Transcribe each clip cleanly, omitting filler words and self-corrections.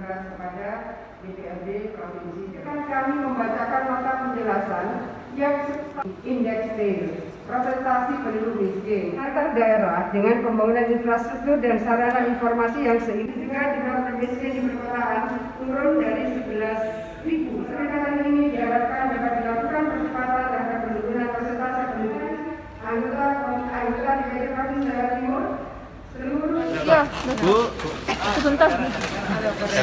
keras kepada DPRD Provinsi. Kami membacakan nota penjelasan yang indeks TIL, presentasi penduduk miskin antar daerah dengan pembangunan infrastruktur dan sarana informasi yang seimbang juga jumlah miskin di perkotaan turun dari 11.000. Peningkatan ini diharapkan dapat dilakukan percepatan terhadap penurunan persentase penduduk anggota DPRD Provinsi Jawa Timur seluruh. Ya, Bu. Sebentar.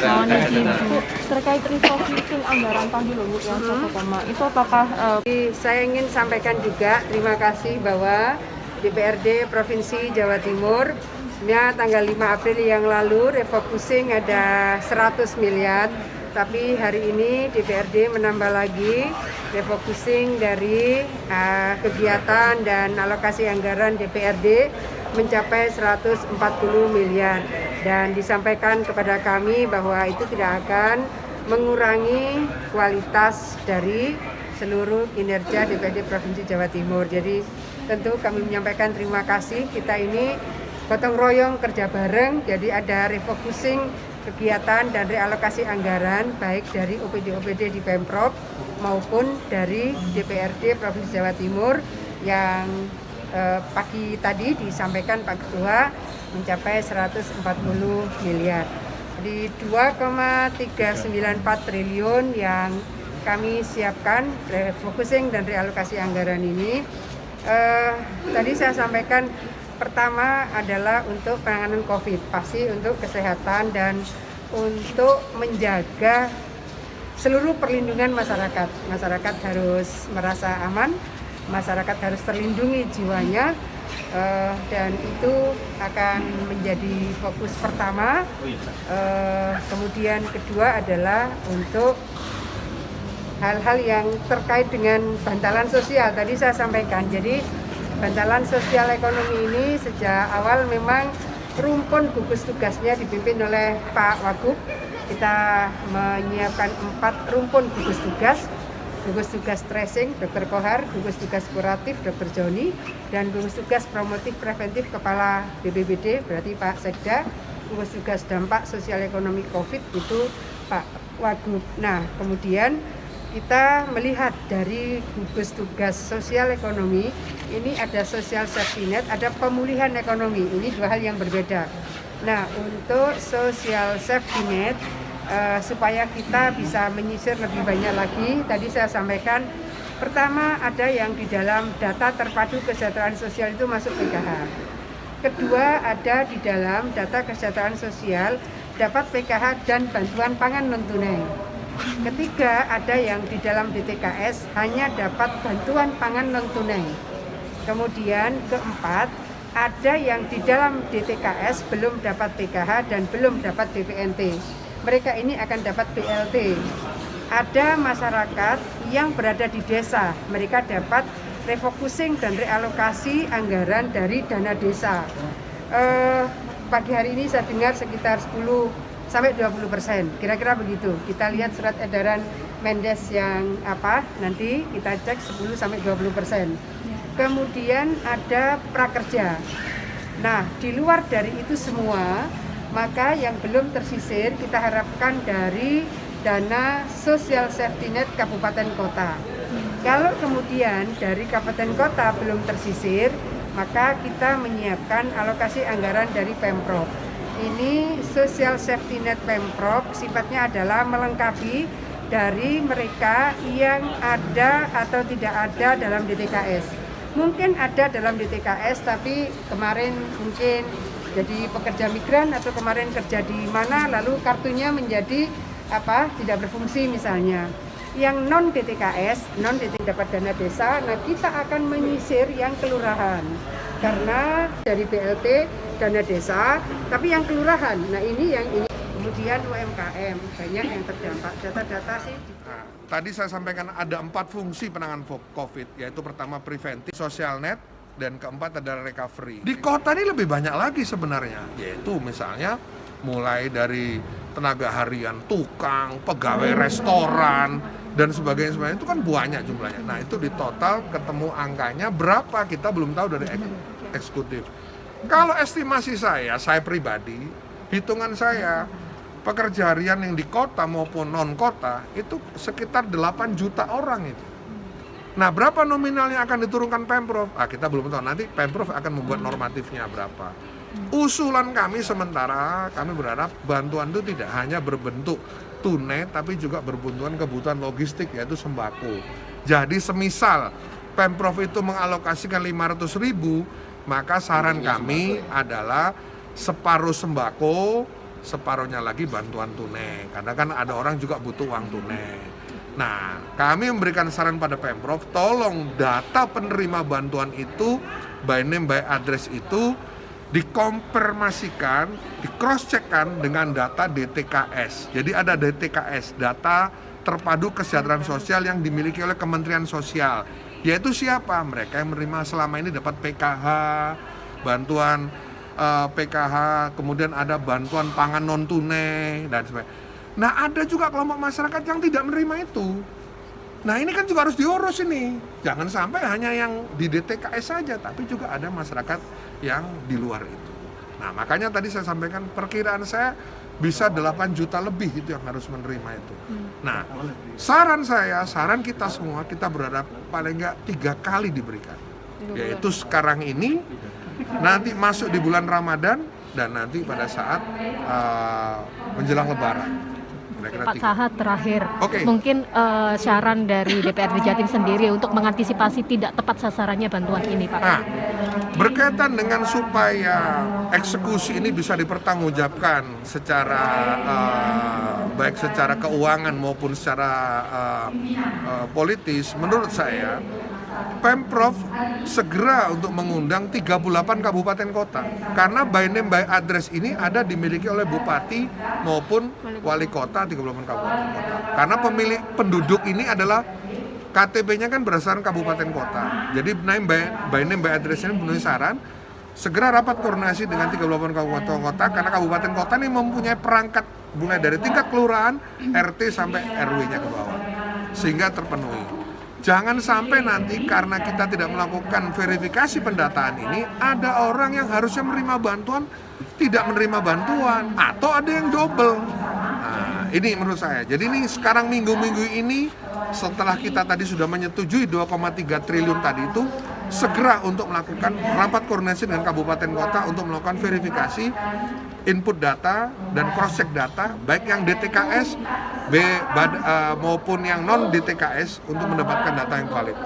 Mohon izin, Bu, terkait refocusing anggaran tadi loh, Bu, yang 1, itu apakah Saya ingin sampaikan juga terima kasih bahwa DPRD Provinsi Jawa Timur tanggal 5 April yang lalu refocusing ada 100 miliar, tapi hari ini DPRD menambah lagi refocusing dari kegiatan dan alokasi anggaran DPRD mencapai 140 miliar, dan disampaikan kepada kami bahwa itu tidak akan mengurangi kualitas dari seluruh kinerja DPRD Provinsi Jawa Timur. Jadi tentu kami menyampaikan terima kasih. Kita ini gotong royong kerja bareng, jadi ada refocusing kegiatan dan realokasi anggaran baik dari OPD-OPD di Pemprov maupun dari DPRD Provinsi Jawa Timur yang pagi tadi disampaikan Pak Ketua mencapai 140 miliar. Di 2,394 triliun yang kami siapkan refocusing dan realokasi anggaran ini, tadi saya sampaikan pertama adalah untuk penanganan COVID, pasti untuk kesehatan dan untuk menjaga seluruh perlindungan masyarakat. Masyarakat harus merasa aman, masyarakat harus terlindungi jiwanya, dan itu akan menjadi fokus pertama. Kemudian kedua adalah untuk hal-hal yang terkait dengan bantalan sosial. Tadi saya sampaikan, jadi bantalan sosial ekonomi ini sejak awal memang rumpun gugus tugasnya dipimpin oleh Pak Wagub. Kita menyiapkan 4 rumpun gugus tugas tracing Dr. Kohar, gugus tugas kuratif Dr. Joni, dan gugus tugas promotif preventif Kepala BPBD berarti Pak Sekda, gugus tugas dampak sosial ekonomi COVID itu Pak Wagub. Nah, kemudian kita melihat dari gugus tugas sosial ekonomi ini ada social safety net, ada pemulihan ekonomi. Ini 2 hal yang berbeda. Nah, untuk social safety net supaya kita bisa menyisir lebih banyak lagi, tadi saya sampaikan pertama ada yang di dalam data terpadu kesejahteraan sosial itu masuk PKH. Kedua ada di dalam data kesejahteraan sosial dapat PKH dan bantuan pangan non tunai. Ketiga ada yang di dalam DTKS hanya dapat bantuan pangan non tunai. Kemudian keempat ada yang di dalam DTKS belum dapat PKH dan belum dapat BPNT. Mereka ini akan dapat BLT. Ada masyarakat yang berada di desa, mereka dapat refocusing dan realokasi anggaran dari dana desa. Pagi hari ini saya dengar sekitar 10-20%, kira-kira begitu. Kita lihat surat edaran Mendes yang nanti kita cek 10-20%. Kemudian ada prakerja. Nah, di luar dari itu semua, maka yang belum tersisir kita harapkan dari dana social safety net kabupaten kota. Kalau kemudian dari kabupaten kota belum tersisir, maka kita menyiapkan alokasi anggaran dari Pemprov. Ini social safety net Pemprov sifatnya adalah melengkapi dari mereka yang ada atau tidak ada dalam DTKS. Mungkin ada dalam DTKS tapi kemarin mungkin jadi pekerja migran atau kemarin kerja di mana lalu kartunya menjadi tidak berfungsi misalnya. Yang non DTKS, non DTK dapat dana desa, nah kita akan menyisir yang kelurahan. Karena dari BLT dana desa, tapi yang kelurahan. Nah, ini kemudian UMKM banyak yang terdampak. Data-data sih. Nah, tadi saya sampaikan ada 4 fungsi penanganan COVID, yaitu pertama preventif, social net, dan keempat adalah recovery. Di kota ini lebih banyak lagi sebenarnya, yaitu misalnya mulai dari tenaga harian, tukang, pegawai restoran, dan sebagainya itu kan banyak jumlahnya. Nah, itu di total ketemu angkanya berapa kita belum tahu dari eksekutif. Kalau estimasi saya pribadi, hitungan saya pekerja harian yang di kota maupun non kota itu sekitar 8 juta orang itu. Nah, berapa nominal yang akan diturunkan Pemprov? Kita belum tahu, nanti Pemprov akan membuat normatifnya berapa. Usulan kami sementara, kami berharap bantuan itu tidak hanya berbentuk tunai, tapi juga berbentukan kebutuhan logistik, yaitu sembako. Jadi semisal Pemprov itu mengalokasikan 500.000, maka saran kami adalah separuh sembako, separuhnya lagi bantuan tunai. Karena kan ada orang juga butuh uang tunai. Nah, kami memberikan saran pada Pemprov, tolong data penerima bantuan itu, by name by address itu, dikonfirmasikan, di-cross-checkkan dengan data DTKS. Jadi ada DTKS, data terpadu kesejahteraan sosial yang dimiliki oleh Kementerian Sosial. Yaitu siapa? Mereka yang menerima selama ini dapat PKH, bantuan PKH, kemudian ada bantuan pangan non-tunai, dan sebagainya. Nah, ada juga kelompok masyarakat yang tidak menerima itu. Nah, ini kan juga harus diurus ini. Jangan sampai hanya yang di DTKS saja, tapi juga ada masyarakat yang di luar itu. Nah, makanya tadi saya sampaikan perkiraan saya bisa 8 juta lebih itu yang harus menerima itu. Nah, saran kita semua, kita berharap paling nggak 3 kali diberikan. Yaitu sekarang ini, nanti masuk di bulan Ramadan, dan nanti pada saat menjelang Lebaran. Pak Sahat terakhir, Oke. mungkin saran dari DPRD Jatim sendiri untuk mengantisipasi tidak tepat sasarannya bantuan ini, Pak. Nah, berkaitan dengan supaya eksekusi ini bisa dipertanggungjawabkan secara baik secara keuangan maupun secara politis, menurut saya Pemprov segera untuk mengundang 38 kabupaten kota, karena by name by address ini ada dimiliki oleh bupati maupun wali kota 38 kabupaten kota. Karena pemilik penduduk ini adalah KTP-nya kan berdasarkan kabupaten kota. Jadi by name by address ini memenuhi saran, segera rapat koordinasi dengan 38 kabupaten kota, karena kabupaten kota ini mempunyai perangkat mulai dari tingkat kelurahan, RT sampai RW-nya ke bawah, sehingga terpenuhi. Jangan sampai nanti karena kita tidak melakukan verifikasi pendataan ini, ada orang yang harusnya menerima bantuan tidak menerima bantuan, atau ada yang double. Nah, ini menurut saya. Jadi ini sekarang minggu-minggu ini, setelah kita tadi sudah menyetujui 2,3 triliun tadi itu, segera untuk melakukan rapat koordinasi dengan kabupaten kota untuk melakukan verifikasi input data dan cross check data, baik yang DTKS maupun yang non DTKS, untuk mendapatkan data yang valid.